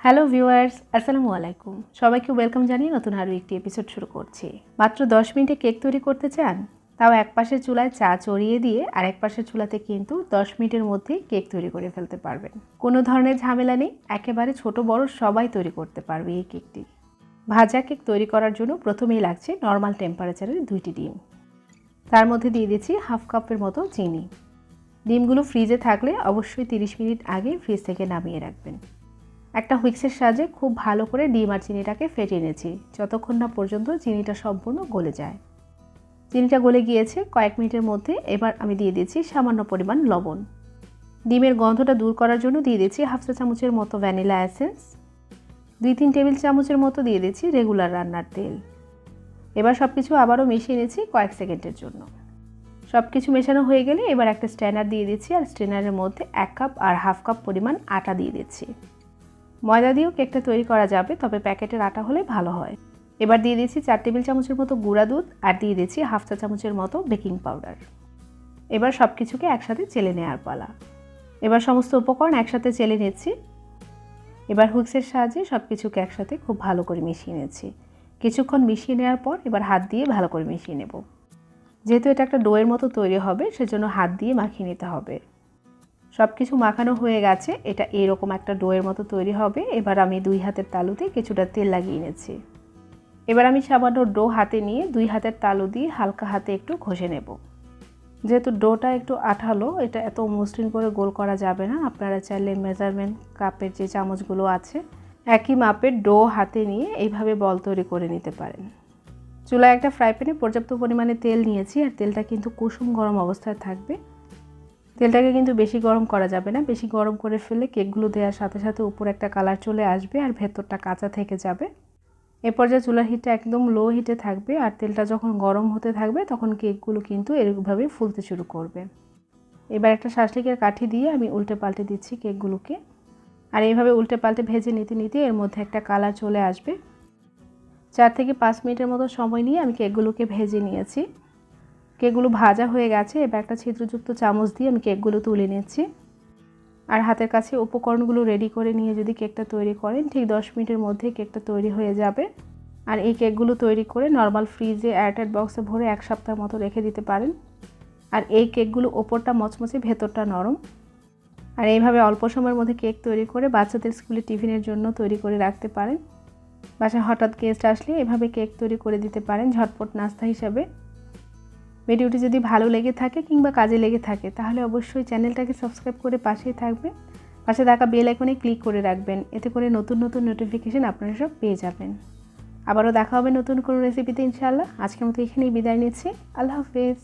Hello viewers, আসসালামু আলাইকুম। সবাইকে ওয়েলকাম জানিয়ে নতুন আরও একটি এপিসোড শুরু করছি। মাত্র 10 মিনিটে কেক তৈরি করতে চান? তাও এক পাশের চুলায় চা চড়িয়ে দিয়ে আর এক পাশের চুলাতে কিন্তু 10 মিনিটের মধ্যেই কেক তৈরি করে ফেলতে পারবেন। কোনো ধরনের ঝামেলা নেই, একেবারে ছোট বড় সবাই তৈরি করতে পারবে এই কেকটি। ভাজা কেক তৈরি করার জন্য প্রথমেই লাগছে নর্মাল টেম্পারেচারের 2টি ডিম। তার মধ্যে দিয়ে দিচ্ছি হাফ কাপের মতো চিনি। ডিমগুলো ফ্রিজে থাকলে অবশ্যই 30 মিনিট আগে ফ্রিজ থেকে নামিয়ে রাখবেন। একটা হুইক্সের সাহায্যে খুব ভালো করে ডিম আর চিনিটাকে ফেটিয়ে নিয়েছি, যতক্ষণ না পর্যন্ত চিনিটা সম্পূর্ণ গলে যায়। চিনিটা গলে গিয়েছে কয়েক মিনিটের মধ্যে। এবার আমি দিয়ে দিচ্ছি সামান্য পরিমাণ লবণ। ডিমের গন্ধটা দূর করার জন্য দিয়ে দিচ্ছি হাফ চা চামচের মতো ভ্যানিলা এসেন্স। 2-3 টেবিল চামচের মতো দিয়ে দিচ্ছি রেগুলার রান্নার তেল। এবার সব কিছু আবারও মিশিয়ে নিচ্ছি কয়েক সেকেন্ডের জন্য। সব কিছু মেশানো হয়ে গেলে এবার একটা স্ট্রেনার দিয়ে দিচ্ছি, আর স্ট্রেনারের মধ্যে 1 কাপ আর হাফ কাপ পরিমাণ আটা দিয়ে দিচ্ছি। ময়দা দিয়েও কেকটা তৈরি করা যাবে, তবে প্যাকেটের আটা হলে ভালো হয়। এবার দিয়ে দিচ্ছি 4 টেবিল চামচের মতো গুঁড়া দুধ আর দিয়ে দিচ্ছি হাফ চা চামচের মতো বেকিং পাউডার। এবার সব কিছুকে একসাথে চেলে নেওয়ার পালা। এবার সমস্ত উপকরণ একসাথে চেলে নিচ্ছি। এবার হুইক্সের সাহায্যে সব কিছুকে একসাথে খুব ভালো করে মিশিয়ে নিচ্ছি। কিছুক্ষণ মিশিয়ে নেওয়ার পর এবার হাত দিয়ে ভালো করে মিশিয়ে নেব। যেহেতু এটা একটা ডোয়ের মতো তৈরি হবে, সেজন্য হাত দিয়ে মাখিয়ে নিতে হবে। সব কিছু মাখানো হয়ে গেছে, এটা এরকম একটা ডোয়ের মতো তৈরি হবে। এবার আমি 2 হাতের তালুতে কিছুটা তেল লাগিয়ে নিয়েছি। এবার আমি সামান্য ডো হাতে নিয়ে 2 হাতের তালু দিয়ে হালকা হাতে একটু ঘষে নেব। যেহেতু ডোটা একটু আঠালো, এটা এত মসৃণ করে গোল করা যাবে না। আপনারা চাইলে মেজারমেন্ট কাপের যে চামচগুলো আছে, একই মাপের ডো হাতে নিয়ে এইভাবে বল তৈরি করে নিতে পারেন। চুলায় একটা ফ্রাই প্যানে পর্যাপ্ত পরিমাণে তেল নিয়েছি, আর তেলটা কিন্তু কুসুম গরম অবস্থায় থাকবে। তেলটাকে কিন্তু বেশি গরম করা যাবে না। বেশি গরম করে ফেললে কেকগুলো দেওয়ার সাথে সাথে উপরে একটা কালার চলে আসবে আর ভেতরটা কাঁচা থেকে যাবে। এ পর্যায়ে চুলার হিটটা একদম লো হিটে থাকবে, আর তেলটা যখন গরম হতে থাকবে তখন কেকগুলো কিন্তু এরকমভাবে ফুলতে শুরু করবে। এবার একটা শাঁসলিকের কাঠি দিয়ে আমি উল্টে পাল্টে দিচ্ছি কেকগুলোকে, আর এইভাবে উল্টে পাল্টে ভেজে নিতে নিতে এর মধ্যে একটা কালার চলে আসবে। 4 থেকে 5 মিনিটের মতো সময় নিয়ে আমি কেকগুলোকে ভেজে নিয়েছি। কেকগুলো ভাজা হয়ে গেছে। এবার একটা ছিদ্রযুক্ত চামচ দিয়ে আমি কেকগুলো তুলে নিচ্ছি। আর হাতের কাছে উপকরণগুলো রেডি করে নিয়ে যদি কেকটা তৈরি করেন, ঠিক 10 মিনিটের মধ্যে কেকটা তৈরি হয়ে যাবে। আর এই কেকগুলো তৈরি করে নর্মাল ফ্রিজে এয়ারটাইট বক্সে ভরে 1 সপ্তাহ মতো রেখে দিতে পারেন। আর এই কেকগুলো ওপরটা মচমচে, ভেতরটা নরম। আর এইভাবে অল্প সময়ের মধ্যে কেক তৈরি করে বাচ্চাদের স্কুলে টিফিনের জন্য তৈরি করে রাখতে পারেন। বাসায় হঠাৎ গেস্ট আসলে এভাবে কেক তৈরি করে দিতে পারেন ঝটপট নাস্তা হিসাবে। ভিডিওটি যদি ভালো লেগে থাকে কিংবা কাজে লেগে থাকে, তাহলে অবশ্যই চ্যানেলটাকে সাবস্ক্রাইব করে পাশেই থাকবেন। পাশে থাকা বেল আইকনে ক্লিক করে রাখবেন, এতে করে নতুন নতুন নোটিফিকেশন আপনারা সব পেয়ে যাবেন। আবারও দেখা হবে নতুন কোনো রেসিপিতে ইনশাআল্লাহ। আজকের মতো এখানেই বিদায় নিচ্ছি। আল্লাহ হাফেজ।